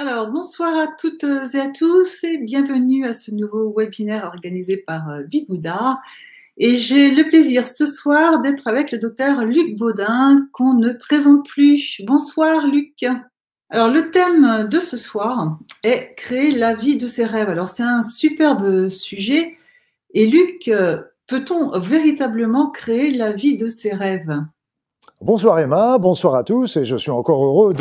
Alors, bonsoir à toutes et à tous et bienvenue à ce nouveau webinaire organisé par Bibouda. Et j'ai le plaisir ce soir d'être avec le docteur Luc Baudin, qu'on ne présente plus. Bonsoir Luc. Alors, le thème de ce soir est créer la vie de ses rêves. Alors, c'est un superbe sujet. Et Luc, peut-on véritablement créer la vie de ses rêves ? Bonsoir Emma, bonsoir à tous, et je suis encore heureux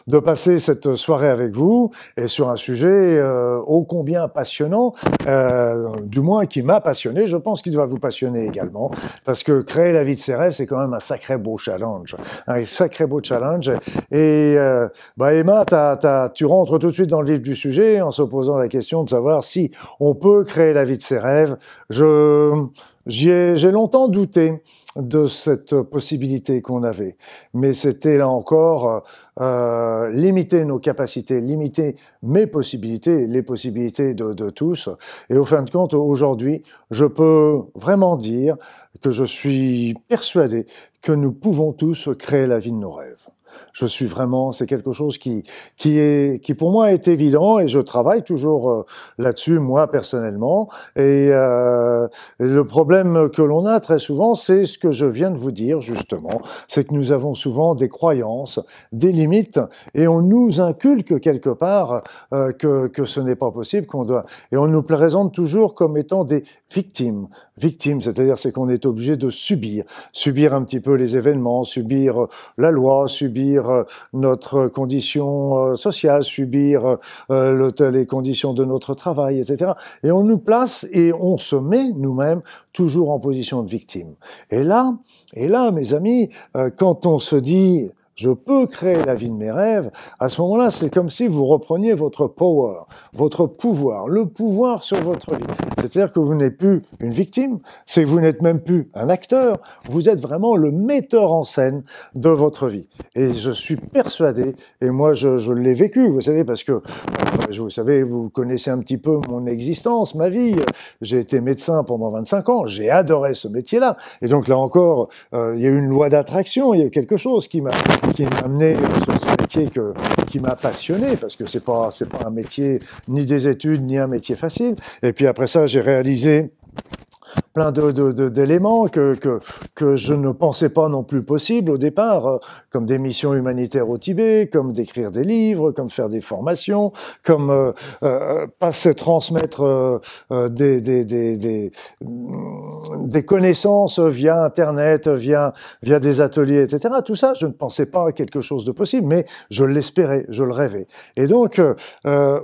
de passer cette soirée avec vous, et sur un sujet ô combien passionnant, du moins qui m'a passionné, je pense qu'il va vous passionner également, parce que créer la vie de ses rêves, c'est quand même un sacré beau challenge, et Emma, tu rentres tout de suite dans le vif du sujet, en se posant la question de savoir si on peut créer la vie de ses rêves. J'ai longtemps douté de cette possibilité qu'on avait. Mais c'était là encore limiter nos capacités, limiter mes possibilités, les possibilités de tous. Et au fin de compte, aujourd'hui, je peux vraiment dire que je suis persuadé que nous pouvons tous créer la vie de nos rêves. Je suis vraiment, c'est quelque chose qui pour moi est évident, et je travaille toujours là-dessus, moi personnellement. Et le problème que l'on a très souvent, c'est ce que je viens de vous dire justement, c'est que nous avons souvent des croyances, des limites, et on nous inculque quelque part que ce n'est pas possible, et on nous présente toujours comme étant des victimes. Victimes, c'est-à-dire c'est qu'on est obligé de subir un petit peu les événements, subir la loi, subir notre condition sociale, subir les conditions de notre travail, etc. Et on nous place et on se met nous-mêmes toujours en position de victime. Et là, mes amis, quand on se dit je peux créer la vie de mes rêves, à ce moment-là, c'est comme si vous repreniez votre power, votre pouvoir, le pouvoir sur votre vie. C'est-à-dire que vous n'êtes plus une victime, c'est que vous n'êtes même plus un acteur, vous êtes vraiment le metteur en scène de votre vie. Et je suis persuadé, et moi je l'ai vécu, vous savez, parce que, vous savez, vous connaissez un petit peu mon existence, ma vie. J'ai été médecin pendant 25 ans, j'ai adoré ce métier-là. Et donc là encore, il y a eu une loi d'attraction, il y a eu quelque chose qui m'a amené sur ce métier qui m'a passionné, parce que c'est pas un métier ni des études, ni un métier facile. Et puis après ça, j'ai réalisé plein d'éléments que je ne pensais pas non plus possible au départ, comme des missions humanitaires au Tibet, comme d'écrire des livres, comme faire des formations, comme transmettre des connaissances via Internet, via des ateliers, etc. Tout ça, je ne pensais pas à quelque chose de possible, mais je l'espérais, je le rêvais. Et donc,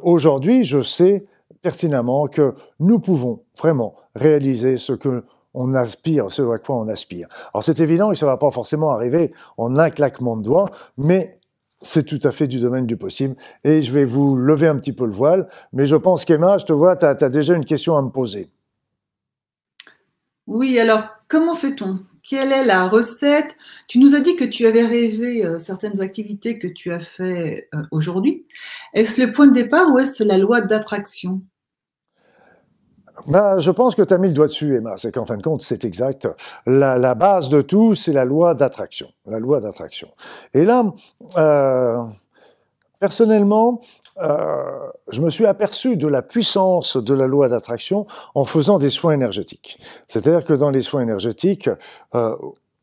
aujourd'hui, je sais pertinemment que nous pouvons vraiment réaliser ce que on aspire, ce à quoi on aspire. Alors c'est évident que ça ne va pas forcément arriver en un claquement de doigts, mais c'est tout à fait du domaine du possible. Et je vais vous lever un petit peu le voile, mais je pense qu'Emma, je te vois, tu as déjà une question à me poser. Oui, alors comment fait-on ? Quelle est la recette ? Tu nous as dit que tu avais rêvé certaines activités que tu as fait aujourd'hui. Est-ce le point de départ ou est-ce la loi d'attraction ? Je pense que tu as mis le doigt dessus, Emma. C'est qu'en fin de compte, c'est exact. La base de tout, c'est la loi d'attraction. La loi d'attraction. Et là, personnellement, je me suis aperçu de la puissance de la loi d'attraction en faisant des soins énergétiques. C'est-à-dire que dans les soins énergétiques,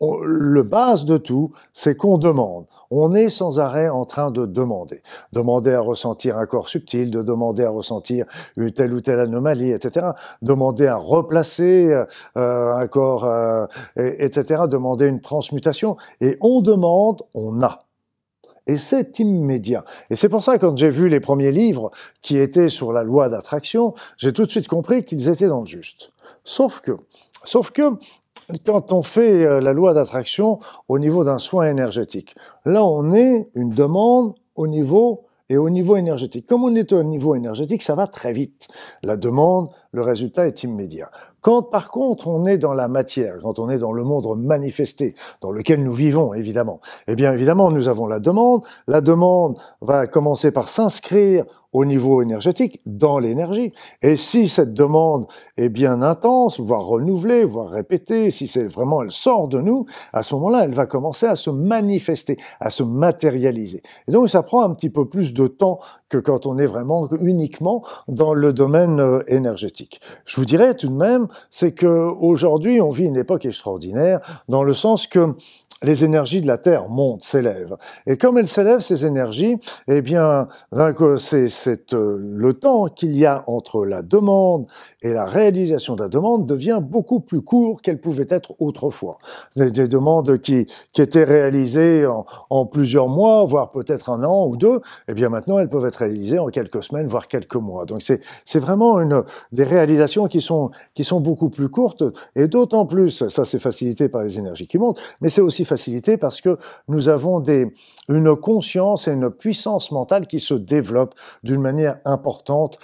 le base de tout, c'est qu'on demande. On est sans arrêt en train de demander. Demander à ressentir un corps subtil, de demander à ressentir une telle ou telle anomalie, etc. Demander à replacer un corps, etc. Demander une transmutation. Et on demande, on a. Et c'est immédiat. Et c'est pour ça que quand j'ai vu les premiers livres qui étaient sur la loi d'attraction, j'ai tout de suite compris qu'ils étaient dans le juste. Sauf que, quand on fait la loi d'attraction au niveau d'un soin énergétique, là on est une demande au niveau énergétique. Comme on est au niveau énergétique, ça va très vite. La demande, le résultat est immédiat. Quand par contre on est dans la matière, quand on est dans le monde manifesté, dans lequel nous vivons évidemment, eh bien évidemment nous avons la demande va commencer par s'inscrire au niveau énergétique, dans l'énergie. Et si cette demande est bien intense, voire renouvelée, voire répétée, si c'est vraiment, elle sort de nous, à ce moment-là, elle va commencer à se manifester, à se matérialiser. Et donc ça prend un petit peu plus de temps que quand on est vraiment uniquement dans le domaine énergétique. Je vous dirais tout de même, c'est qu'aujourd'hui, on vit une époque extraordinaire dans le sens que les énergies de la Terre montent, s'élèvent. Et comme elles s'élèvent, ces énergies, eh bien, c'est le temps qu'il y a entre la demande et la réalisation de la demande devient beaucoup plus court qu'elle pouvait être autrefois. Des demandes qui étaient réalisées en plusieurs mois, voire peut-être un an ou deux, eh bien maintenant, elles peuvent être réalisées en quelques semaines, voire quelques mois. Donc c'est vraiment des réalisations qui sont beaucoup plus courtes, et d'autant plus, ça c'est facilité par les énergies qui montent, mais c'est aussi facilité parce que nous avons une conscience et une puissance mentale qui se développent d'une manière importante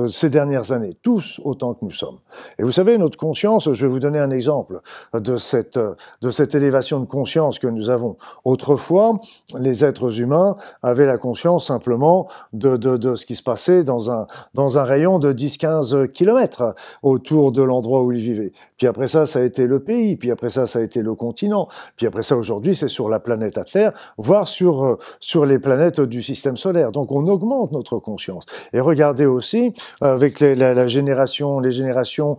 ces dernières années, tous autant que nous sommes. Et vous savez, notre conscience, je vais vous donner un exemple de cette élévation de conscience que nous avons. Autrefois, les êtres humains avaient la conscience simplement de ce qui se passait dans un rayon de 10-15 kilomètres autour de l'endroit où ils vivaient. Puis après ça a été le pays, puis après ça a été le continent, puis après ça, aujourd'hui, c'est sur la planète Terre, voire sur les planètes du système solaire. Donc, on augmente notre conscience. Et regardez aussi, avec les générations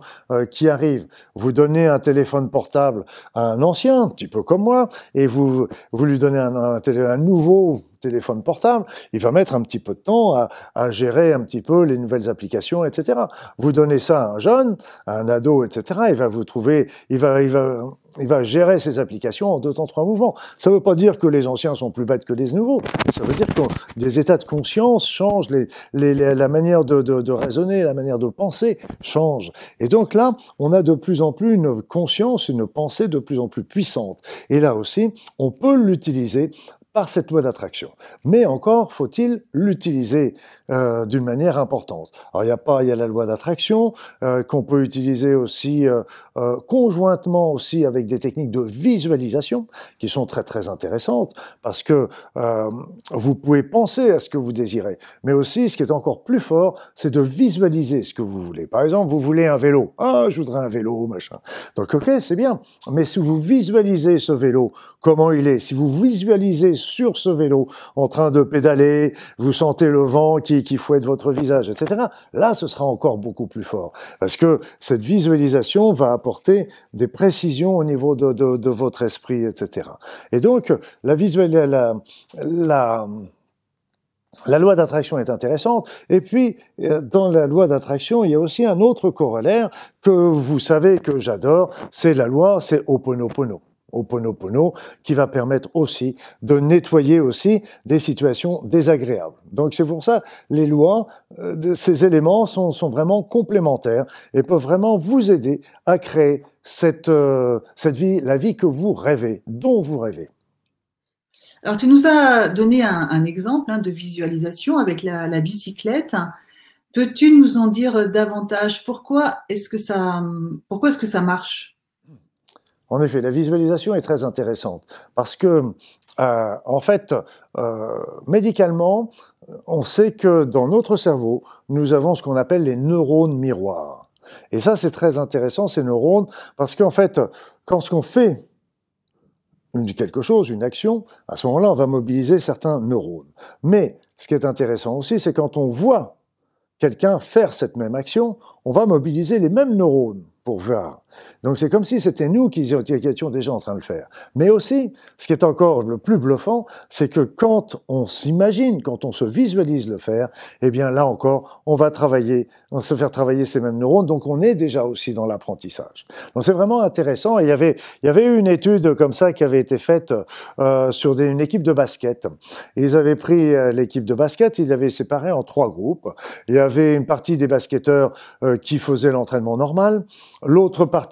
qui arrivent, vous donnez un téléphone portable à un ancien, un petit peu comme moi, et vous lui donnez un nouveau téléphone portable, il va mettre un petit peu de temps à gérer un petit peu les nouvelles applications, etc. Vous donnez ça à un jeune, à un ado, etc. Il va gérer ses applications en 2 temps 3 mouvements. Ça ne veut pas dire que les anciens sont plus bêtes que les nouveaux. Ça veut dire que des états de conscience changent, la manière de raisonner, la manière de penser change. Et donc là, on a de plus en plus une conscience, une pensée de plus en plus puissante. Et là aussi, on peut l'utiliser par cette loi d'attraction. Mais encore faut-il l'utiliser d'une manière importante. Alors il y a la loi d'attraction qu'on peut utiliser aussi conjointement aussi avec des techniques de visualisation qui sont très très intéressantes parce que vous pouvez penser à ce que vous désirez, mais aussi ce qui est encore plus fort, c'est de visualiser ce que vous voulez. Par exemple, vous voulez un vélo. Ah, je voudrais un vélo, machin. Donc ok, c'est bien. Mais si vous visualisez ce vélo, comment il est, si vous visualisez sur ce vélo en train de pédaler, vous sentez le vent qui fouette votre visage, etc. Là, ce sera encore beaucoup plus fort. Parce que cette visualisation va apporter des précisions au niveau de votre esprit, etc. Et donc, la loi d'attraction est intéressante. Et puis, dans la loi d'attraction, il y a aussi un autre corollaire que vous savez que j'adore, c'est Ho'oponopono. Ho'oponopono, qui va permettre aussi de nettoyer aussi des situations désagréables. Donc c'est pour ça, les lois, ces éléments sont vraiment complémentaires et peuvent vraiment vous aider à créer cette vie, la vie que vous rêvez, dont vous rêvez. Alors, tu nous as donné un exemple de visualisation avec la bicyclette. Peux-tu nous en dire davantage? Pourquoi est-ce que ça marche? En effet, la visualisation est très intéressante parce que, en fait, médicalement, on sait que dans notre cerveau, nous avons ce qu'on appelle les neurones miroirs. Et ça, c'est très intéressant, ces neurones, parce qu'en fait, quand on fait quelque chose, une action, à ce moment-là, on va mobiliser certains neurones. Mais ce qui est intéressant aussi, c'est quand on voit quelqu'un faire cette même action, on va mobiliser les mêmes neurones pour voir. Donc c'est comme si c'était nous qui étions déjà en train de le faire. Mais aussi, ce qui est encore le plus bluffant, c'est que quand on s'imagine, quand on se visualise le faire, eh bien là encore, on va se faire travailler ces mêmes neurones, donc on est déjà aussi dans l'apprentissage. Donc c'est vraiment intéressant. Et il y avait eu une étude comme ça qui avait été faite sur une équipe de basket. Ils avaient pris l'équipe de basket, ils l'avaient séparée en 3 groupes. Il y avait une partie des basketteurs qui faisaient l'entraînement normal, l'autre partie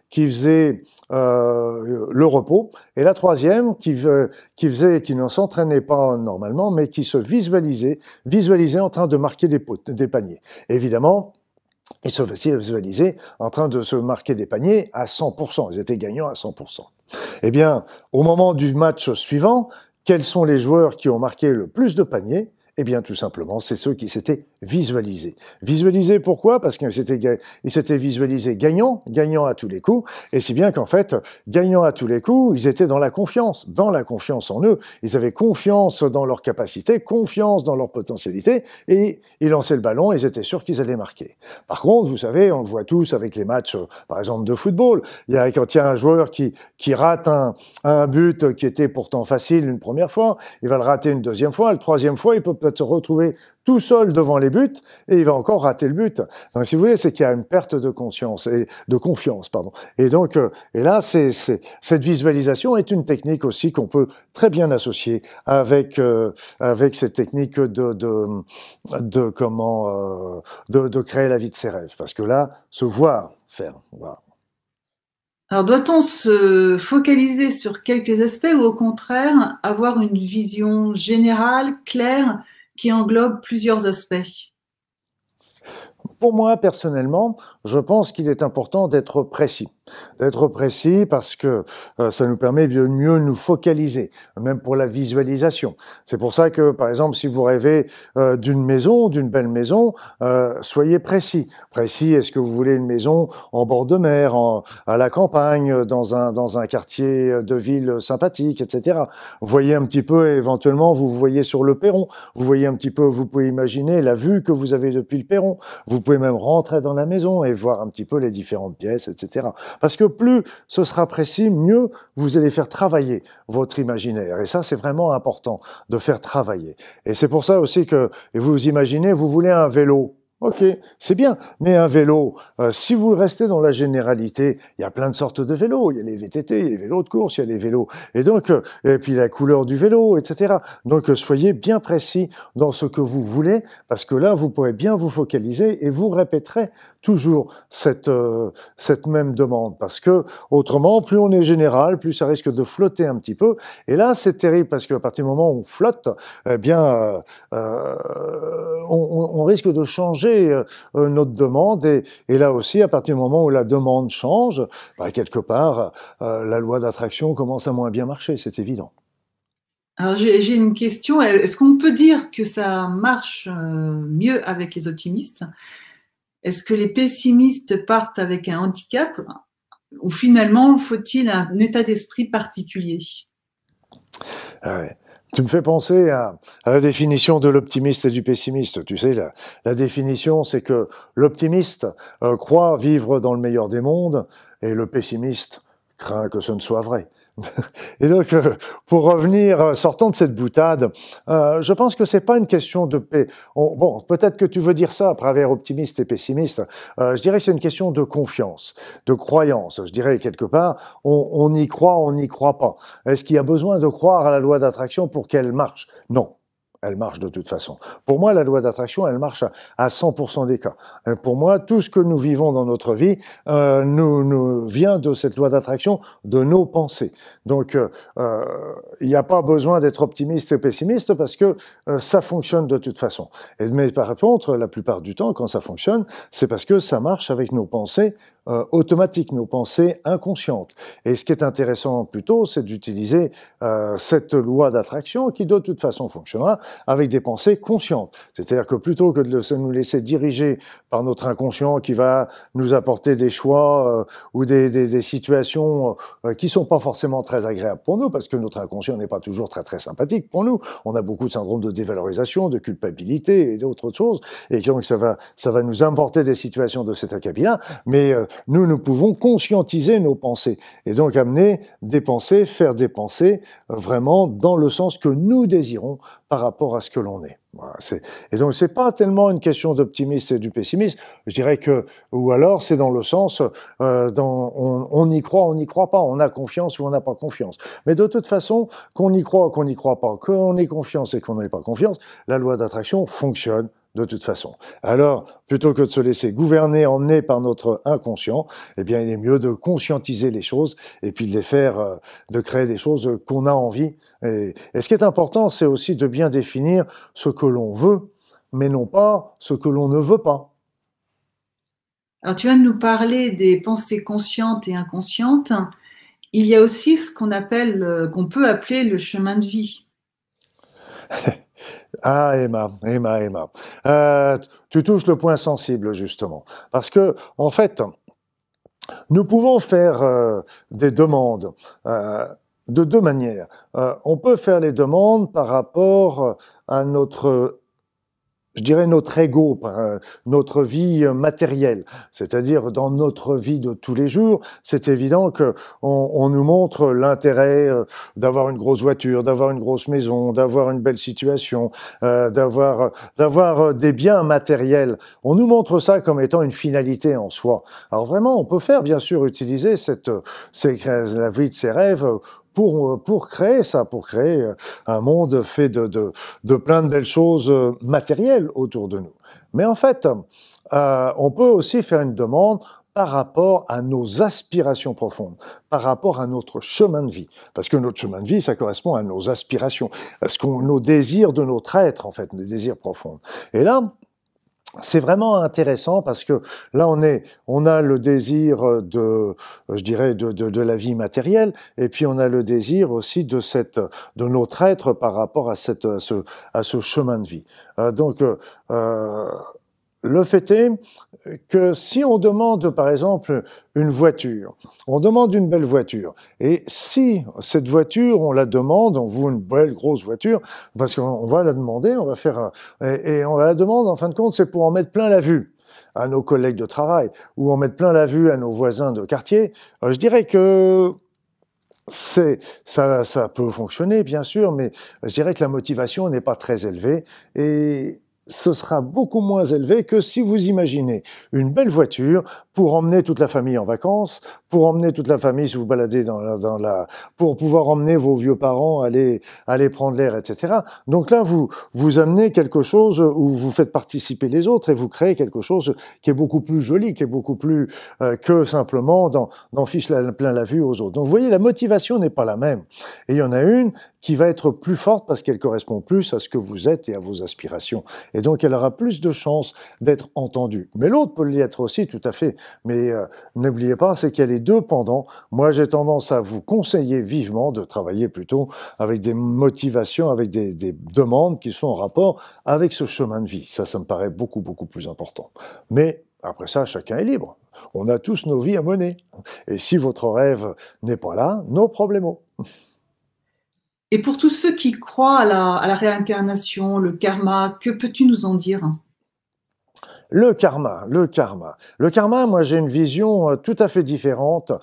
qui faisait le repos, et la troisième qui ne s'entraînait pas normalement, mais qui se visualisait en train de marquer des paniers. Évidemment, ils se visualisaient en train de se marquer des paniers à 100%. Ils étaient gagnants à 100%. Eh bien, au moment du match suivant, quels sont les joueurs qui ont marqué le plus de paniers? Eh bien, tout simplement, c'est ceux qui s'étaient visualisés. Visualisés, pourquoi? Parce qu'ils s'étaient visualisés gagnants, gagnants à tous les coups, et si bien qu'en fait, gagnants à tous les coups, ils étaient dans la confiance en eux. Ils avaient confiance dans leurs capacités, confiance dans leur potentialité, et ils lançaient le ballon, ils étaient sûrs qu'ils allaient marquer. Par contre, vous savez, on le voit tous avec les matchs, par exemple, de football. Quand il y a un joueur qui rate un but qui était pourtant facile une première fois, il va le rater une deuxième fois, la troisième fois, il peut peut-être se retrouver tout seul devant les buts et il va encore rater le but. Donc, si vous voulez, c'est qu'il y a une perte de conscience et de confiance, pardon. Et donc, et là, cette visualisation est une technique aussi qu'on peut très bien associer avec cette technique de créer la vie de ses rêves. Parce que là, se voir faire, voilà. Alors, doit-on se focaliser sur quelques aspects ou au contraire avoir une vision générale, claire, qui englobe plusieurs aspects? Pour moi, personnellement, je pense qu'il est important d'être précis. D'être précis parce que ça nous permet de mieux nous focaliser, même pour la visualisation. C'est pour ça que, par exemple, si vous rêvez d'une maison, d'une belle maison, soyez précis. Précis, est-ce que vous voulez une maison en bord de mer, à la campagne, dans un quartier de ville sympathique, etc. Vous voyez un petit peu, éventuellement, vous voyez sur le perron, vous voyez un petit peu, vous pouvez imaginer la vue que vous avez depuis le perron. Vous pouvez même rentrer dans la maison et voir un petit peu les différentes pièces, etc. Parce que plus ce sera précis, mieux vous allez faire travailler votre imaginaire. Et ça, c'est vraiment important de faire travailler. Et c'est pour ça aussi que, et vous imaginez, vous voulez un vélo. Ok, c'est bien, mais un vélo, si vous restez dans la généralité, il y a plein de sortes de vélos, il y a les VTT, il y a les vélos de course, il y a les vélos, et donc, et puis la couleur du vélo, etc. Donc, soyez bien précis dans ce que vous voulez, parce que là, vous pourrez bien vous focaliser et vous répéterez toujours cette même demande, parce que autrement, plus on est général, plus ça risque de flotter un petit peu, et là, c'est terrible, parce qu'à partir du moment où on flotte, eh bien, on risque de changer notre demande et là aussi, à partir du moment où la demande change, bah, quelque part, la loi d'attraction commence à moins bien marcher, c'est évident. Alors, j'ai une question. Est-ce qu'on peut dire que ça marche mieux avec les optimistes? Est-ce que les pessimistes partent avec un handicap ou finalement faut-il un état d'esprit particulier? Ouais. Tu me fais penser à la définition de l'optimiste et du pessimiste. Tu sais, la définition, c'est que l'optimiste croit vivre dans le meilleur des mondes et le pessimiste craint que ce ne soit vrai. Et donc, pour revenir, sortant de cette boutade, je pense que c'est pas une question de paix. Bon, peut-être que tu veux dire ça à travers optimiste et pessimiste. Je dirais que c'est une question de confiance, de croyance. Je dirais quelque part, on y croit, on n'y croit pas. Est-ce qu'il y a besoin de croire à la loi d'attraction pour qu'elle marche? Non. Elle marche de toute façon. Pour moi, la loi d'attraction, elle marche à 100% des cas. Pour moi, tout ce que nous vivons dans notre vie nous vient de cette loi d'attraction, de nos pensées. Donc, il n'y a pas besoin d'être optimiste et pessimiste parce que ça fonctionne de toute façon. Mais par contre, la plupart du temps, quand ça fonctionne, c'est parce que ça marche avec nos pensées automatiques, nos pensées inconscientes. Et ce qui est intéressant plutôt, c'est d'utiliser cette loi d'attraction qui de toute façon fonctionnera avec des pensées conscientes. C'est-à-dire que plutôt que de nous laisser diriger par notre inconscient qui va nous apporter des choix ou des situations qui sont pas forcément très agréables pour nous, parce que notre inconscient n'est pas toujours très très sympathique pour nous. On a beaucoup de syndromes de dévalorisation, de culpabilité et d'autres choses, et donc ça va nous importer des situations de cet acabit-là, mais nous pouvons conscientiser nos pensées et donc amener des pensées, faire des pensées vraiment dans le sens que nous désirons par rapport à ce que l'on est. Voilà, et donc c'est pas tellement une question d'optimisme et du pessimisme. Je dirais que, ou alors c'est dans le sens, on y croit, on n'y croit pas, on a confiance ou on n'a pas confiance. Mais de toute façon, qu'on y croit, qu'on n'y croit pas, qu'on ait confiance et qu'on n'ait pas confiance, la loi d'attraction fonctionne de toute façon. Alors, plutôt que de se laisser gouverner, emmener par notre inconscient, eh bien, il est mieux de conscientiser les choses et puis de les faire, de créer des choses qu'on a envie. Et ce qui est important, c'est aussi de bien définir ce que l'on veut, mais non pas ce que l'on ne veut pas. Alors, tu viens de nous parler des pensées conscientes et inconscientes. Il y a aussi ce qu'on peut appeler le chemin de vie. Ah, Emma. Euh, Tu touches le point sensible, justement. Parce que, en fait, nous pouvons faire des demandes de deux manières. On peut faire les demandes par rapport à notre, je dirais, notre ego, notre vie matérielle, c'est-à-dire dans notre vie de tous les jours. C'est évident que on nous montre l'intérêt d'avoir une grosse voiture, d'avoir une grosse maison, d'avoir une belle situation, d'avoir des biens matériels. On nous montre ça comme étant une finalité en soi. Alors vraiment, on peut faire bien sûr utiliser la vie de ses rêves pour créer ça, pour créer un monde fait de plein de belles choses matérielles autour de nous. Mais en fait, on peut aussi faire une demande par rapport à nos aspirations profondes, par rapport à notre chemin de vie. Parce que notre chemin de vie, ça correspond à nos aspirations, nos désirs de notre être, en fait, nos désirs profonds. Et là, c'est vraiment intéressant parce que là, on a le désir je dirais, de la vie matérielle, et puis on a le désir aussi de notre être par rapport à ce chemin de vie. Donc, le fait est que si on demande, par exemple, une voiture, on demande une belle voiture, et si cette voiture, on la demande, on veut une belle grosse voiture, parce qu'on va la demander, on va faire, et on va la demander, en fin de compte, c'est pour en mettre plein la vue à nos collègues de travail, ou en mettre plein la vue à nos voisins de quartier, je dirais que ça peut fonctionner, bien sûr, mais je dirais que la motivation n'est pas très élevée, et ce sera beaucoup moins élevé que si vous imaginez une belle voiture pour emmener toute la famille en vacances, pour emmener toute la famille se vous balader pour pouvoir emmener vos vieux parents aller prendre l'air, etc. Donc là, vous amenez quelque chose où vous faites participer les autres et vous créez quelque chose qui est beaucoup plus joli, qui est beaucoup plus que simplement d'en fiche plein la vue aux autres. Donc vous voyez, la motivation n'est pas la même. Et il y en a une qui va être plus forte parce qu'elle correspond plus à ce que vous êtes et à vos aspirations. Et donc, elle aura plus de chances d'être entendue. Mais l'autre peut l'y être aussi, tout à fait. Mais n'oubliez pas, c'est qu'il y a les deux pendants. Moi, j'ai tendance à vous conseiller vivement de travailler plutôt avec des motivations, avec des demandes qui sont en rapport avec ce chemin de vie. Ça me paraît beaucoup, beaucoup plus important. Mais après ça, chacun est libre. On a tous nos vies à mener. Et si votre rêve n'est pas là, no problemo. Et pour tous ceux qui croient à la réincarnation, le karma, que peux-tu nous en dire? Le karma. Le karma, moi j'ai une vision tout à fait différente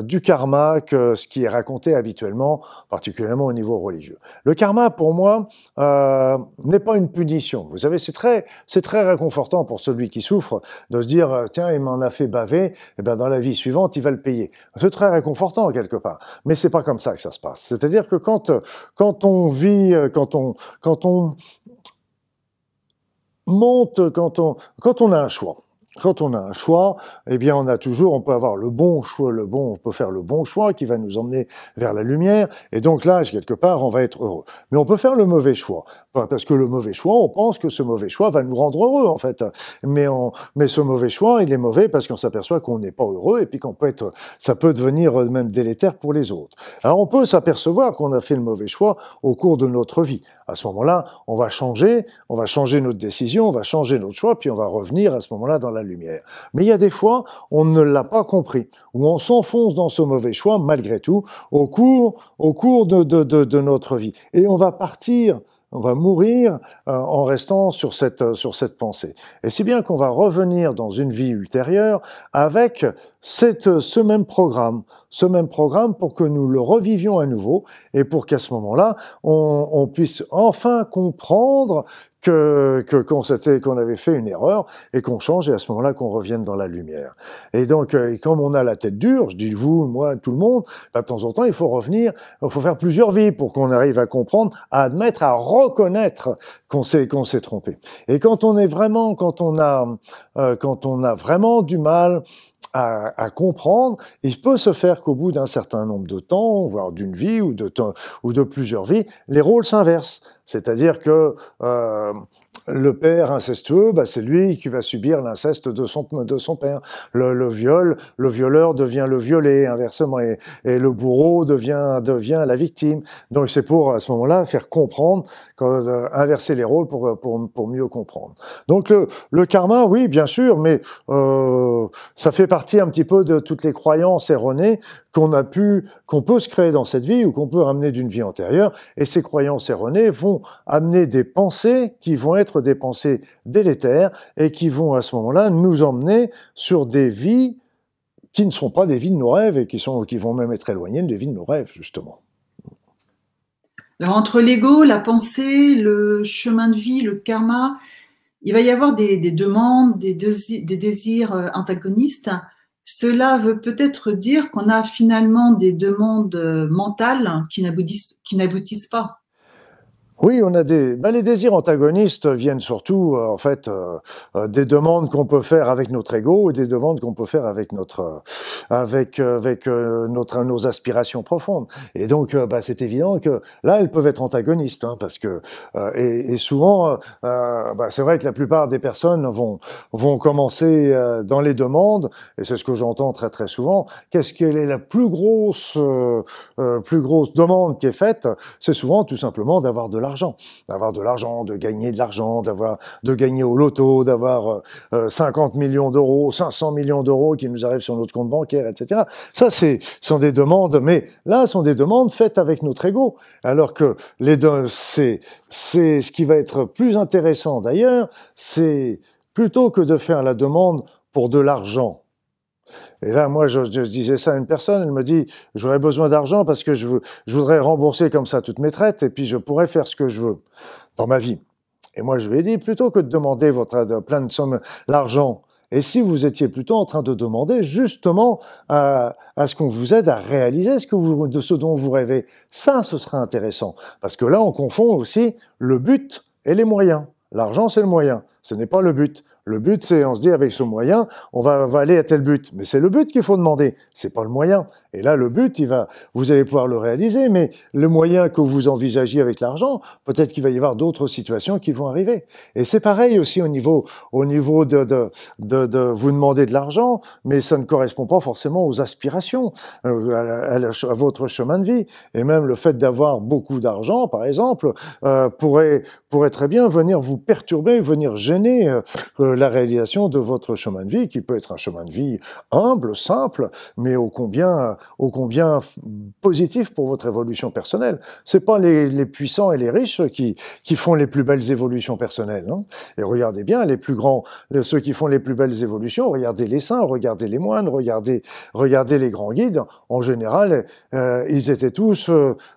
du karma que ce qui est raconté habituellement, particulièrement au niveau religieux. Le karma, pour moi, n'est pas une punition. Vous savez, c'est très réconfortant pour celui qui souffre de se dire, tiens, il m'en a fait baver, et ben dans la vie suivante, il va le payer. C'est très réconfortant quelque part, mais c'est pas comme ça que ça se passe. C'est-à-dire que quand on vit, quand on monte quand on a un choix. Quand on a un choix, eh bien, on peut avoir le bon choix, on peut faire le bon choix qui va nous emmener vers la lumière. Et donc là, quelque part, on va être heureux. Mais on peut faire le mauvais choix. Parce que le mauvais choix, on pense que ce mauvais choix va nous rendre heureux, en fait. Mais ce mauvais choix, il est mauvais parce qu'on s'aperçoit qu'on n'est pas heureux et puis ça peut devenir même délétère pour les autres. Alors, on peut s'apercevoir qu'on a fait le mauvais choix au cours de notre vie. À ce moment-là, on va changer notre décision, on va changer notre choix, puis on va revenir à ce moment-là dans la lumière. Mais il y a des fois, on ne l'a pas compris, où on s'enfonce dans ce mauvais choix, malgré tout, au cours de notre vie. Et on va mourir en restant sur cette pensée. Et si bien qu'on va revenir dans une vie ultérieure avec ce même programme pour que nous le revivions à nouveau et pour qu'à ce moment-là, on puisse enfin comprendre qu'on avait fait une erreur et qu'on change et à ce moment-là qu'on revienne dans la lumière. Et donc, comme on a la tête dure, je dis vous, moi, tout le monde, de temps en temps, il faut revenir, il faut faire plusieurs vies pour qu'on arrive à comprendre, à admettre, à reconnaître qu'on s'est trompé. Et quand on a vraiment du mal à comprendre, il peut se faire qu'au bout d'un certain nombre de temps, voire d'une vie ou de plusieurs vies, les rôles s'inversent. C'est-à-dire que Le père incestueux, bah, c'est lui qui va subir l'inceste de son père. Le violeur devient le violé, inversement, et le bourreau devient la victime. Donc c'est pour, à ce moment-là, faire comprendre, inverser les rôles pour mieux comprendre. Donc le karma, oui, bien sûr, mais ça fait partie un petit peu de toutes les croyances erronées qu'on peut se créer dans cette vie ou qu'on peut ramener d'une vie antérieure. Et ces croyances erronées vont amener des pensées qui vont être des pensées délétères et qui vont à ce moment-là nous emmener sur des vies qui ne seront pas des vies de nos rêves et qui vont même être éloignées des vies de nos rêves, justement. Alors, entre l'ego, la pensée, le chemin de vie, le karma, il va y avoir des demandes, des désirs antagonistes. Cela veut peut-être dire qu'on a finalement des demandes mentales qui n'aboutissent pas. Oui, on a les désirs antagonistes viennent surtout, en fait, des demandes qu'on peut faire avec notre ego et des demandes qu'on peut faire avec nos aspirations profondes. Et donc, bah, c'est évident que là, elles peuvent être antagonistes, hein, parce que et souvent, bah, c'est vrai que la plupart des personnes vont commencer dans les demandes, et c'est ce que j'entends très très souvent. Quelle est la plus grosse demande qui est faite? C'est souvent tout simplement d'avoir de l'argent, de gagner de l'argent, de gagner au loto, d'avoir 50 millions d'euros, 500 millions d'euros qui nous arrivent sur notre compte bancaire, etc. Ça, sont des demandes, mais là, ce sont des demandes faites avec notre ego. Alors que c'est ce qui va être plus intéressant d'ailleurs, c'est plutôt que de faire la demande pour de l'argent. Et là, moi, je disais ça à une personne, elle me dit, j'aurais besoin d'argent parce que je voudrais rembourser comme ça toutes mes traites et puis je pourrais faire ce que je veux dans ma vie. Et moi, je lui ai dit, plutôt que de demander plein de sommes, l'argent, et si vous étiez plutôt en train de demander justement à ce qu'on vous aide à réaliser de ce dont vous rêvez, ça, ce serait intéressant. Parce que là, on confond aussi le but et les moyens. L'argent, c'est le moyen, ce n'est pas le but. Le but, c'est, on se dit, avec ce moyen, on va aller à tel but. Mais c'est le but qu'il faut demander, c'est pas le moyen. Et là, le but, vous allez pouvoir le réaliser, mais le moyen que vous envisagiez avec l'argent, peut-être qu'il va y avoir d'autres situations qui vont arriver. Et c'est pareil aussi au niveau de vous demander de l'argent, mais ça ne correspond pas forcément aux aspirations, à votre chemin de vie. Et même le fait d'avoir beaucoup d'argent, par exemple, pourrait très bien venir vous perturber, venir gêner la réalisation de votre chemin de vie, qui peut être un chemin de vie humble, simple, mais ô combien positif pour votre évolution personnelle. C'est pas les puissants et les riches qui font les plus belles évolutions personnelles. Hein. Et regardez bien, les plus grands, ceux qui font les plus belles évolutions, regardez les saints, regardez les moines, regardez les grands guides. En général, ils étaient tous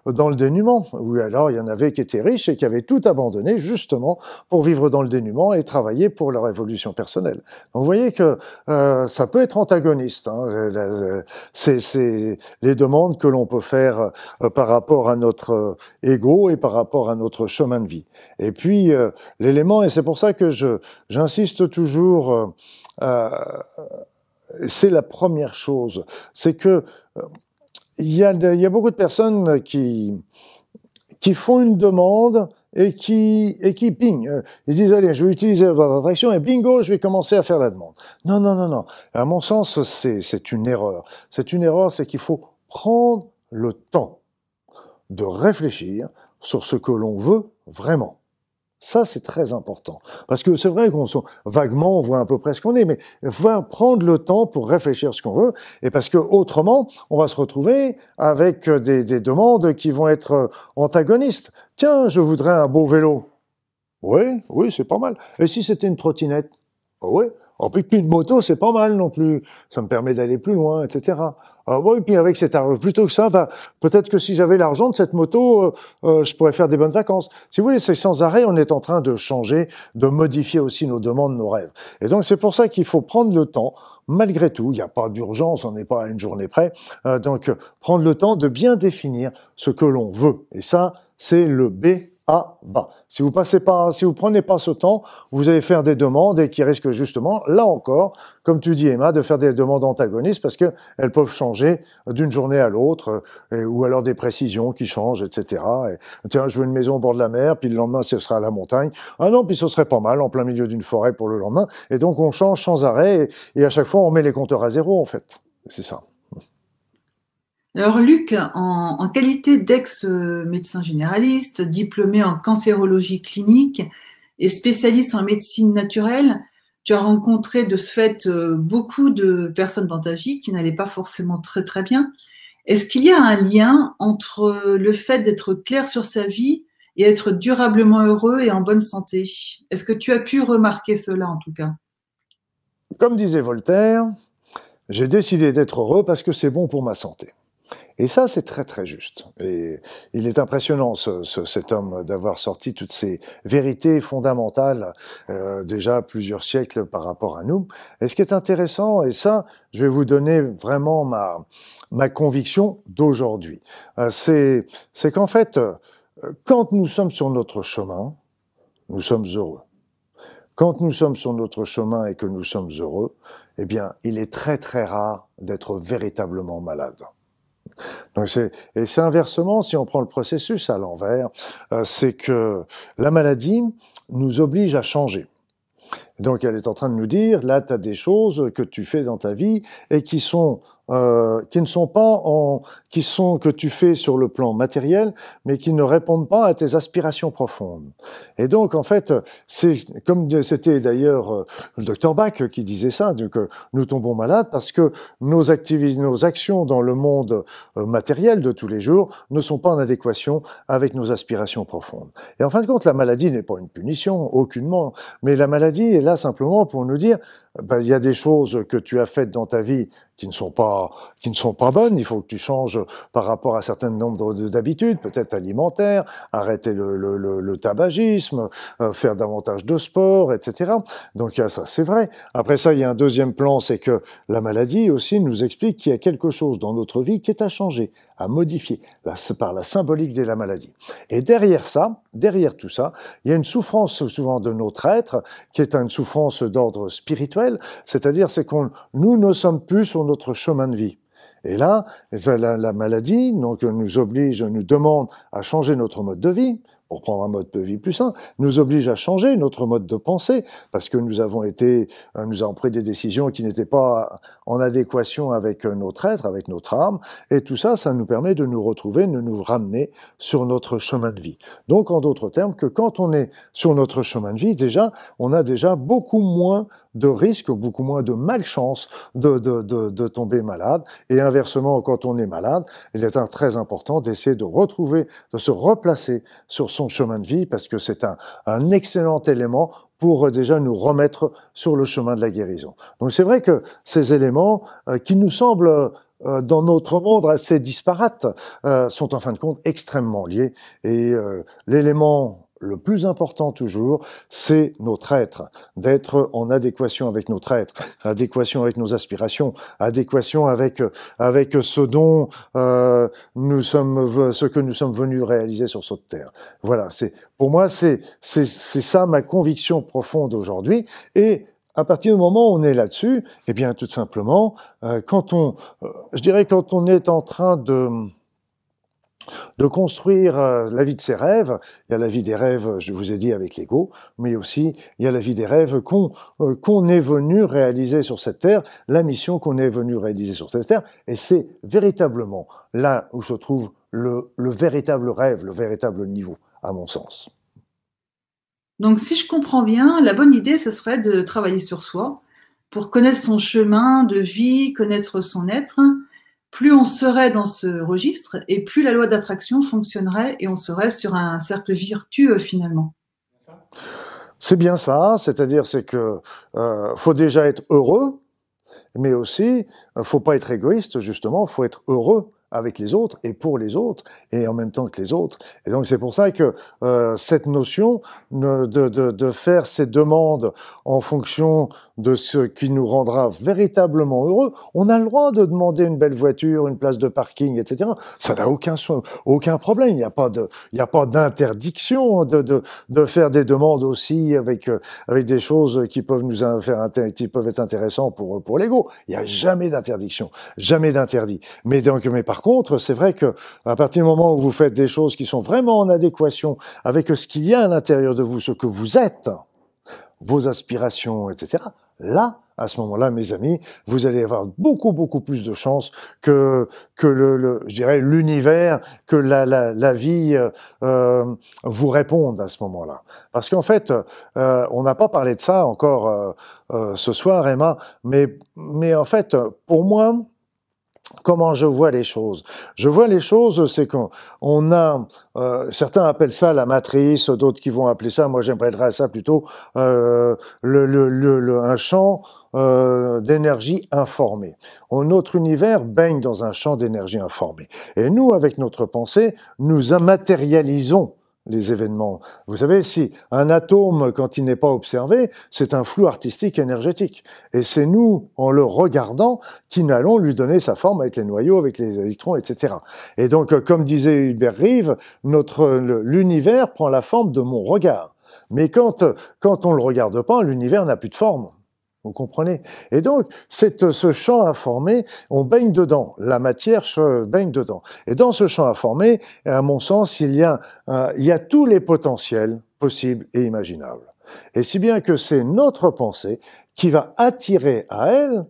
dans le dénuement. Ou alors, il y en avait qui étaient riches et qui avaient tout abandonné justement pour vivre dans le dénuement et travailler pour leur évolution personnelle. Donc, vous voyez que ça peut être antagoniste. Hein, c'est les demandes que l'on peut faire par rapport à notre ego et par rapport à notre chemin de vie. Et puis, l'élément, et c'est pour ça que j'insiste toujours, c'est la première chose, c'est que il y a beaucoup de personnes qui font une demande et qui ping. Ils disent, allez, je vais utiliser la loi d'attraction et bingo, je vais commencer à faire la demande. Non, non, non, non. À mon sens, c'est une erreur. C'est une erreur, c'est qu'il faut prendre le temps de réfléchir sur ce que l'on veut vraiment. Ça, c'est très important. Parce que c'est vrai vaguement, on voit à peu près ce qu'on est, mais il faut prendre le temps pour réfléchir ce qu'on veut, et parce que autrement, on va se retrouver avec des demandes qui vont être antagonistes. Tiens, je voudrais un beau vélo. Oui, oui, c'est pas mal. Et si c'était une trottinette? Oui. Oh, puis une moto, c'est pas mal non plus. Ça me permet d'aller plus loin, etc. Oui, puis avec cet argent, plutôt que ça, bah, peut-être que si j'avais l'argent de cette moto, je pourrais faire des bonnes vacances. Si vous voulez, c'est sans arrêt, on est en train de changer, de modifier aussi nos demandes, nos rêves. Et donc, c'est pour ça qu'il faut prendre le temps, malgré tout, il n'y a pas d'urgence, on n'est pas à une journée près, donc prendre le temps de bien définir ce que l'on veut. Et ça, c'est le B à bas. Si vous prenez pas ce temps, vous allez faire des demandes et qui risquent justement, là encore, comme tu dis Emma, de faire des demandes antagonistes parce qu'elles peuvent changer d'une journée à l'autre, ou alors des précisions qui changent, etc. Et, tiens, je veux une maison au bord de la mer, puis le lendemain, ce sera à la montagne. Ah non, puis ce serait pas mal, en plein milieu d'une forêt pour le lendemain. Et donc, on change sans arrêt, et à chaque fois, on met les compteurs à zéro, en fait. C'est ça. Alors Luc, en qualité d'ex-médecin généraliste, diplômé en cancérologie clinique et spécialiste en médecine naturelle, tu as rencontré de ce fait beaucoup de personnes dans ta vie qui n'allaient pas forcément très très bien. Est-ce qu'il y a un lien entre le fait d'être clair sur sa vie et être durablement heureux et en bonne santé? Est-ce que tu as pu remarquer cela en tout cas? Comme disait Voltaire, j'ai décidé d'être heureux parce que c'est bon pour ma santé. Et ça, c'est très très juste. Et il est impressionnant, cet homme, d'avoir sorti toutes ces vérités fondamentales, déjà plusieurs siècles par rapport à nous. Et ce qui est intéressant, et ça, je vais vous donner vraiment ma conviction d'aujourd'hui, c'est qu'en fait, quand nous sommes sur notre chemin, nous sommes heureux. Quand nous sommes sur notre chemin et que nous sommes heureux, eh bien, il est très très rare d'être véritablement malade. Donc et c'est inversement, si on prend le processus à l'envers, c'est que la maladie nous oblige à changer. Donc elle est en train de nous dire, là, tu as des choses que tu fais dans ta vie et qui ne sont pas que tu fais sur le plan matériel, mais qui ne répondent pas à tes aspirations profondes. Et donc, en fait, c'est comme c'était d'ailleurs le docteur Bach qui disait ça, que nous tombons malades parce que nos actions dans le monde matériel de tous les jours ne sont pas en adéquation avec nos aspirations profondes. Et en fin de compte, la maladie n'est pas une punition, aucunement, mais la maladie est là simplement pour nous dire, il y a des choses que tu as faites dans ta vie qui ne sont pas bonnes. Il faut que tu changes par rapport à un certain nombre d'habitudes, peut-être alimentaires, arrêter le tabagisme, faire davantage de sport, etc. Donc ça, c'est vrai. Après ça, il y a un deuxième plan, c'est que la maladie aussi nous explique qu'il y a quelque chose dans notre vie qui est à changer, à modifier, par la symbolique de la maladie. Et derrière ça, derrière tout ça, il y a une souffrance souvent de notre être, qui est une souffrance d'ordre spirituel, c'est-à-dire nous ne sommes plus sur notre chemin de vie. Et là, la maladie donc, nous demande à changer notre mode de vie, pour prendre un mode de vie plus sain, nous oblige à changer notre mode de pensée, parce que nous avons pris des décisions qui n'étaient pas en adéquation avec notre être, avec notre âme, et tout ça, ça nous permet de nous retrouver, de nous ramener sur notre chemin de vie. Donc, en d'autres termes, que quand on est sur notre chemin de vie, on a déjà beaucoup moins de risques, beaucoup moins de malchance de tomber malade. Et inversement, quand on est malade, il est très important d'essayer de se replacer sur son chemin de vie, parce que c'est un excellent élément pour déjà nous remettre sur le chemin de la guérison. Donc c'est vrai que ces éléments qui nous semblent dans notre monde assez disparates sont en fin de compte extrêmement liés. Et l'élément le plus important toujours, c'est notre être, d'être en adéquation avec notre être, adéquation avec nos aspirations, adéquation avec ce dont ce que nous sommes venus réaliser sur cette terre. Voilà, pour moi c'est ça ma conviction profonde aujourd'hui. Et à partir du moment où on est là-dessus, eh bien tout simplement, quand on est en train de construire la vie de ses rêves. Il y a la vie des rêves, je vous ai dit, avec l'ego, mais aussi il y a la vie des rêves qu'on est venu réaliser sur cette terre, la mission qu'on est venu réaliser sur cette terre, et c'est véritablement là où se trouve le véritable rêve, le véritable niveau, à mon sens. Donc, si je comprends bien, la bonne idée, ce serait de travailler sur soi pour connaître son chemin de vie, connaître son être. Plus on serait dans ce registre et plus la loi d'attraction fonctionnerait et on serait sur un cercle vertueux finalement. C'est bien ça, c'est-à-dire que faut déjà être heureux, mais aussi faut pas être égoïste justement, faut être heureux avec les autres et pour les autres et en même temps que les autres. Et donc c'est pour ça que cette notion de faire ces demandes en fonction de ce qui nous rendra véritablement heureux, on a le droit de demander une belle voiture, une place de parking, etc. Ça n'a aucun problème. Il n'y a pas d'interdiction de faire des demandes aussi avec des choses qui peuvent qui peuvent être intéressantes pour l'ego. Il n'y a jamais d'interdiction, jamais d'interdit. Mais par contre, c'est vrai que à partir du moment où vous faites des choses qui sont vraiment en adéquation avec ce qu'il y a à l'intérieur de vous, ce que vous êtes, vos aspirations, etc., là, à ce moment-là, mes amis, vous allez avoir beaucoup, beaucoup plus de chances que je dirais, l'univers, que la vie vous réponde à ce moment-là. Parce qu'en fait, on n'a pas parlé de ça encore ce soir, Emma, mais en fait, pour moi, comment je vois les choses? Je vois les choses, c'est qu'on a, certains appellent ça la matrice, d'autres qui vont appeler ça, moi j'appellerais ça plutôt un champ d'énergie informée. Notre univers baigne dans un champ d'énergie informée. Et nous, avec notre pensée, nous matérialisons les événements. Vous savez, si un atome, quand il n'est pas observé, c'est un flou artistique énergétique. Et c'est nous, en le regardant, qui allons lui donner sa forme avec les noyaux, avec les électrons, etc. Et donc, comme disait Hubert Reeves, l'univers prend la forme de mon regard. Mais quand on le regarde pas, l'univers n'a plus de forme. Vous comprenez? Et donc, ce champ informé, on baigne dedans. La matière baigne dedans. Et dans ce champ informé, à mon sens, il y a tous les potentiels possibles et imaginables. Et si bien que c'est notre pensée qui va attirer à elle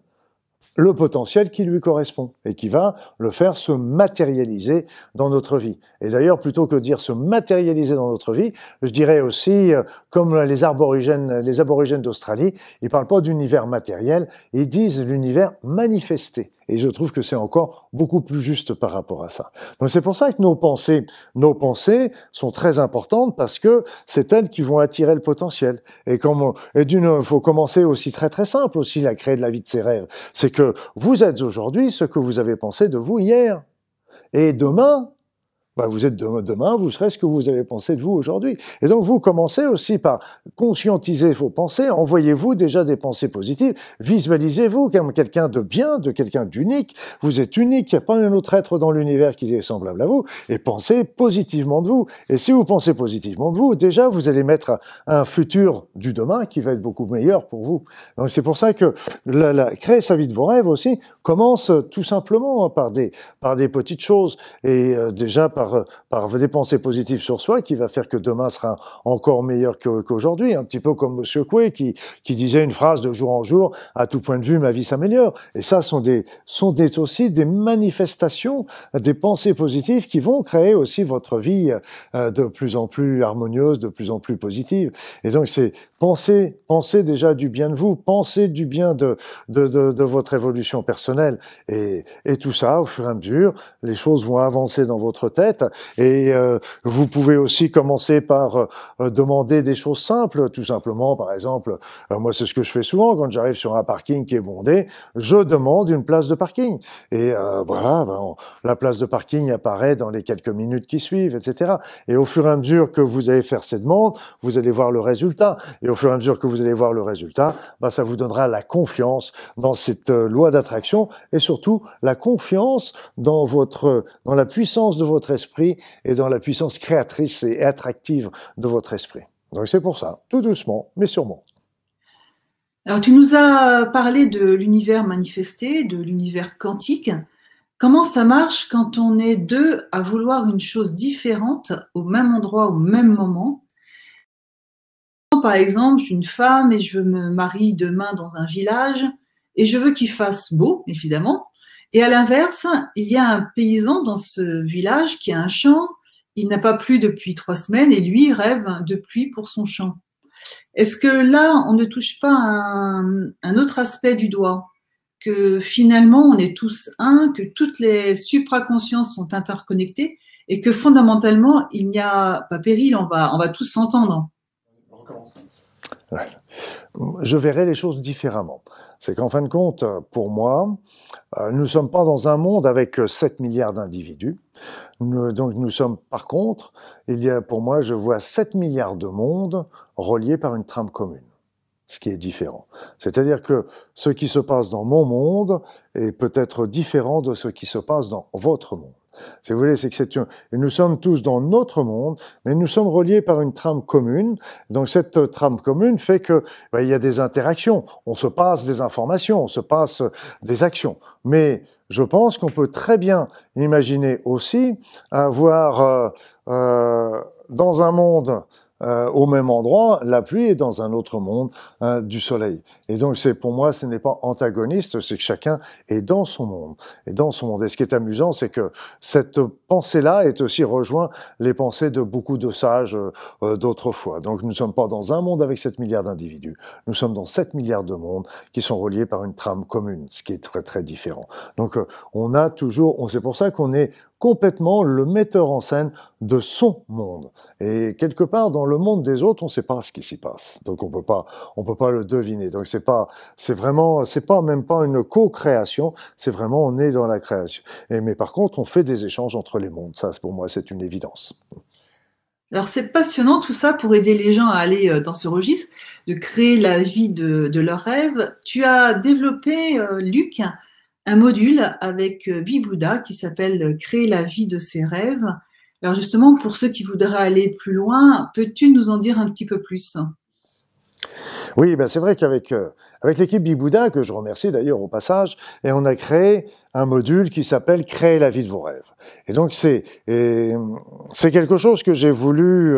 le potentiel qui lui correspond et qui va le faire se matérialiser dans notre vie. Et d'ailleurs, plutôt que de dire se matérialiser dans notre vie, je dirais aussi, comme les aborigènes d'Australie, ils parlent pas d'univers matériel, ils disent l'univers manifesté. Et je trouve que c'est encore beaucoup plus juste par rapport à ça. Donc c'est pour ça que nos pensées sont très importantes parce que c'est elles qui vont attirer le potentiel. Et il faut commencer aussi très très simple aussi à créer de la vie de ses rêves. C'est que vous êtes aujourd'hui ce que vous avez pensé de vous hier. Et demain, vous êtes demain, vous serez ce que vous avez pensé de vous aujourd'hui. Et donc, vous commencez aussi par conscientiser vos pensées, envoyez-vous déjà des pensées positives, visualisez-vous comme quelqu'un de bien, de quelqu'un d'unique. Vous êtes unique, il n'y a pas un autre être dans l'univers qui est semblable à vous, et pensez positivement de vous. Et si vous pensez positivement de vous, déjà, vous allez mettre un futur du demain qui va être beaucoup meilleur pour vous. Donc, c'est pour ça que créer sa vie de vos rêves aussi commence tout simplement par des petites choses, et déjà par des pensées positives sur soi qui va faire que demain sera encore meilleur qu'aujourd'hui. Un petit peu comme Monsieur Coué qui disait une phrase de jour en jour, à tout point de vue, ma vie s'améliore. Et ça sont aussi des manifestations, des pensées positives qui vont créer aussi votre vie de plus en plus harmonieuse, de plus en plus positive. Et donc c'est pensez déjà du bien de vous, pensez du bien de votre évolution personnelle. Et tout ça, au fur et à mesure, les choses vont avancer dans votre tête. Et vous pouvez aussi commencer par demander des choses simples, tout simplement. Par exemple, moi c'est ce que je fais souvent quand j'arrive sur un parking qui est bondé, je demande une place de parking. Et voilà, la place de parking apparaît dans les quelques minutes qui suivent, etc. Et au fur et à mesure que vous allez faire ces demandes, vous allez voir le résultat. Et au fur et à mesure que vous allez voir le résultat, ça vous donnera la confiance dans cette loi d'attraction et surtout la confiance dans la puissance de votre esprit et dans la puissance créatrice et attractive de votre esprit. Donc c'est pour ça, tout doucement, mais sûrement. Alors tu nous as parlé de l'univers manifesté, de l'univers quantique. Comment ça marche quand on est deux à vouloir une chose différente au même endroit, au même moment? Par exemple, je suis une femme et je me marie demain dans un village et je veux qu'il fasse beau, évidemment. Et à l'inverse, il y a un paysan dans ce village qui a un champ, il n'a pas plu depuis 3 semaines et lui rêve de pluie pour son champ. Est-ce que là, on ne touche pas un autre aspect du doigt? Que finalement, on est tous un, que toutes les supraconsciences sont interconnectées et que fondamentalement, il n'y a pas péril, on va tous s'entendre. Ouais. Je verrais les choses différemment. C'est qu'en fin de compte, pour moi, nous ne sommes pas dans un monde avec 7 milliards d'individus. Donc nous sommes, par contre, pour moi, je vois 7 milliards de mondes reliés par une trame commune, ce qui est différent. C'est-à-dire que ce qui se passe dans mon monde est peut-être différent de ce qui se passe dans votre monde. Si vous voulez, c'est que nous sommes tous dans notre monde, mais nous sommes reliés par une trame commune. Donc cette trame commune fait que il y a des interactions, on se passe des informations, on se passe des actions. Mais je pense qu'on peut très bien imaginer aussi avoir dans un monde au même endroit, la pluie est dans un autre monde du soleil. Et donc, pour moi, ce n'est pas antagoniste, c'est que chacun est dans son monde. Et dans son monde. Et ce qui est amusant, c'est que cette pensée-là est aussi rejoint les pensées de beaucoup de sages d'autrefois. Donc, nous ne sommes pas dans un monde avec 7 milliards d'individus. Nous sommes dans 7 milliards de mondes qui sont reliés par une trame commune, ce qui est très, très différent. Donc, on a toujours, c'est pour ça qu'on est complètement le metteur en scène de son monde. Et quelque part, dans le monde des autres, on ne sait pas ce qui s'y passe. Donc, on peut pas le deviner. Donc, c'est pas même pas une co-création. C'est vraiment, on est dans la création. Mais par contre, on fait des échanges entre les mondes. Ça, pour moi, c'est une évidence. Alors c'est passionnant tout ça pour aider les gens à aller dans ce registre, de créer la vie de leurs rêves. Tu as développé, Luc, un module avec Bibouda qui s'appelle Créer la vie de ses rêves. Alors justement, pour ceux qui voudraient aller plus loin, peux-tu nous en dire un petit peu plus? Oui, ben c'est vrai qu'avec avec l'équipe Bibouda, que je remercie d'ailleurs au passage, et on a créé un module qui s'appelle Créer la vie de vos rêves. Et donc c'est quelque chose que j'ai voulu,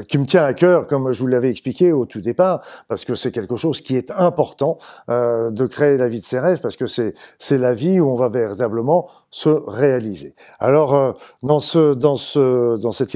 qui me tient à cœur, comme je vous l'avais expliqué au tout départ, parce que c'est quelque chose qui est important de créer la vie de ses rêves, parce que c'est la vie où on va véritablement se réaliser. Alors dans cet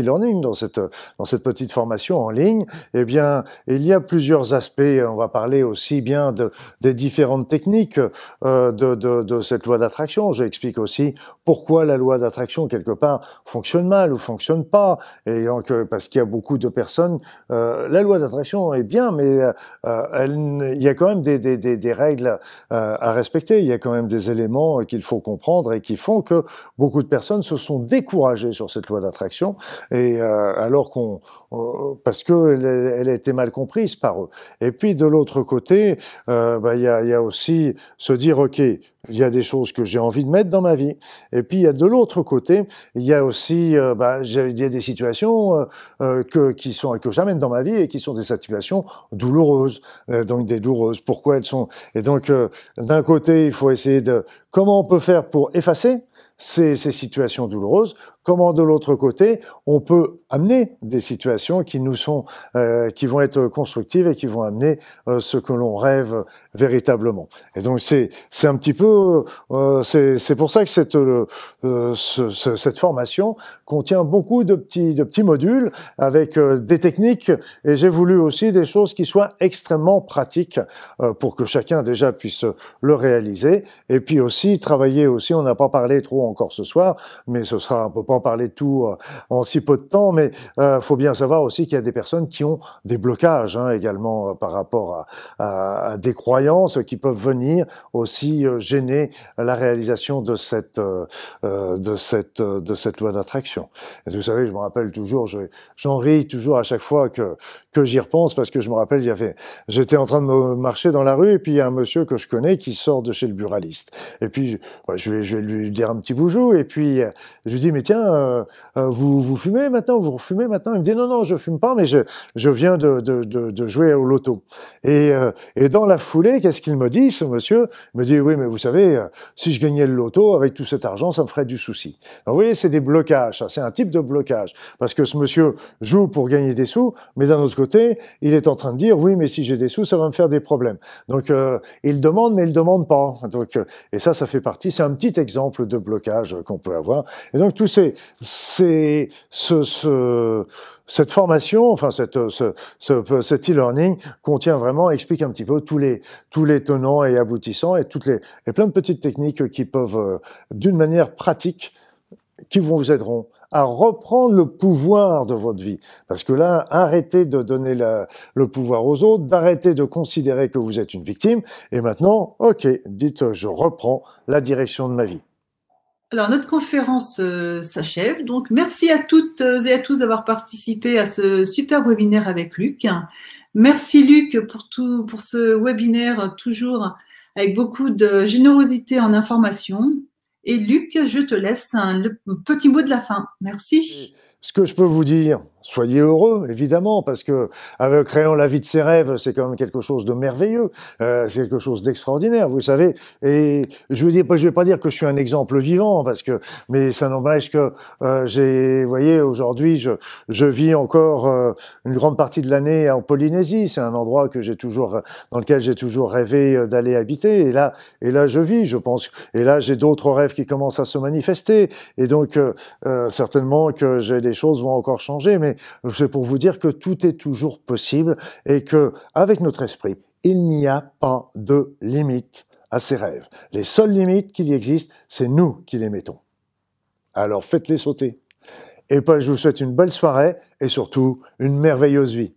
e-learning, dans cette petite formation en ligne, eh bien il y a plusieurs aspects. On va parler aussi bien des différentes techniques de cette loi d'attraction. J'explique aussi pourquoi la loi d'attraction, quelque part, fonctionne mal ou fonctionne pas. Et donc, parce qu'il y a beaucoup de personnes... la loi d'attraction est bien, mais il y a quand même des règles à respecter. Il y a quand même des éléments qu'il faut comprendre et qui font que beaucoup de personnes se sont découragées sur cette loi d'attraction, et alors parce qu'elle a été mal comprise par eux. Et puis de l'autre côté, il y a aussi se dire, ok, il y a des choses que j'ai envie de mettre dans ma vie. Et puis, il y a de l'autre côté, il y a aussi, il y a des situations que j'amène dans ma vie et qui sont des situations douloureuses, donc des douloureuses. Pourquoi elles sont... Et donc, d'un côté, il faut essayer de... Comment on peut faire pour effacer ces situations douloureuses? Comment de l'autre côté, on peut amener des situations qui nous sont, qui vont être constructives et qui vont amener ce que l'on rêve véritablement. Et donc c'est un petit peu, c'est pour ça que cette formation contient beaucoup de petits modules avec des techniques, et j'ai voulu aussi des choses qui soient extrêmement pratiques pour que chacun déjà puisse le réaliser. Et puis aussi travailler aussi, on n'a pas parlé trop encore ce soir, mais ce sera un peu pas en parler de tout en si peu de temps, mais faut bien savoir aussi qu'il y a des personnes qui ont des blocages également par rapport à des croyances qui peuvent venir aussi gêner la réalisation de cette loi d'attraction. Et vous savez, je me rappelle toujours, j'en ris toujours à chaque fois que j'y repense, parce que je me rappelle, j'étais en train de me marcher dans la rue, et puis il y a un monsieur que je connais qui sort de chez le buraliste. Et puis je vais lui dire un petit bonjour, et puis je lui dis, mais tiens, vous fumez maintenant, vous refumez maintenant? Il me dit, non, je fume pas, mais je viens de jouer au loto. Et dans la foulée, qu'est-ce qu'il me dit, ce monsieur? Il me dit, oui, mais vous savez, si je gagnais le loto, avec tout cet argent, ça me ferait du souci. Alors, vous voyez, c'est des blocages, ça, c'est un type de blocage. Parce que ce monsieur joue pour gagner des sous, mais d'un autre côté, il est en train de dire, oui, mais si j'ai des sous, ça va me faire des problèmes. Donc, il demande, mais il demande pas. Donc, et ça fait partie, c'est un petit exemple de blocage qu'on peut avoir. Et donc, cette formation, enfin cet e-learning contient vraiment, explique un petit peu tous les tenants et aboutissants, et plein de petites techniques qui peuvent, d'une manière pratique, qui vous aideront à reprendre le pouvoir de votre vie. Parce que là, arrêtez de donner le pouvoir aux autres, d'arrêter de considérer que vous êtes une victime, et maintenant, ok, dites, je reprends la direction de ma vie. Alors, notre conférence s'achève. Donc, merci à toutes et à tous d'avoir participé à ce super webinaire avec Luc. Merci Luc pour ce webinaire toujours avec beaucoup de générosité en information. Et Luc, je te laisse le petit mot de la fin. Merci. Ce que je peux vous dire, soyez heureux, évidemment, parce que avec créant la vie de ses rêves, c'est quand même quelque chose de merveilleux, c'est quelque chose d'extraordinaire, vous savez. Et je vais pas dire que je suis un exemple vivant, mais ça n'empêche que vous voyez, aujourd'hui, je vis encore une grande partie de l'année en Polynésie. C'est un endroit dans lequel j'ai toujours rêvé d'aller habiter. Et là, je vis, je pense. Et là, j'ai d'autres rêves qui commencent à se manifester. Et donc, certainement que les choses vont encore changer, mais c'est pour vous dire que tout est toujours possible et que, avec notre esprit, il n'y a pas de limite à ces rêves. Les seules limites qu'il y existe, c'est nous qui les mettons. Alors faites-les sauter. Et puis, je vous souhaite une belle soirée et surtout une merveilleuse vie.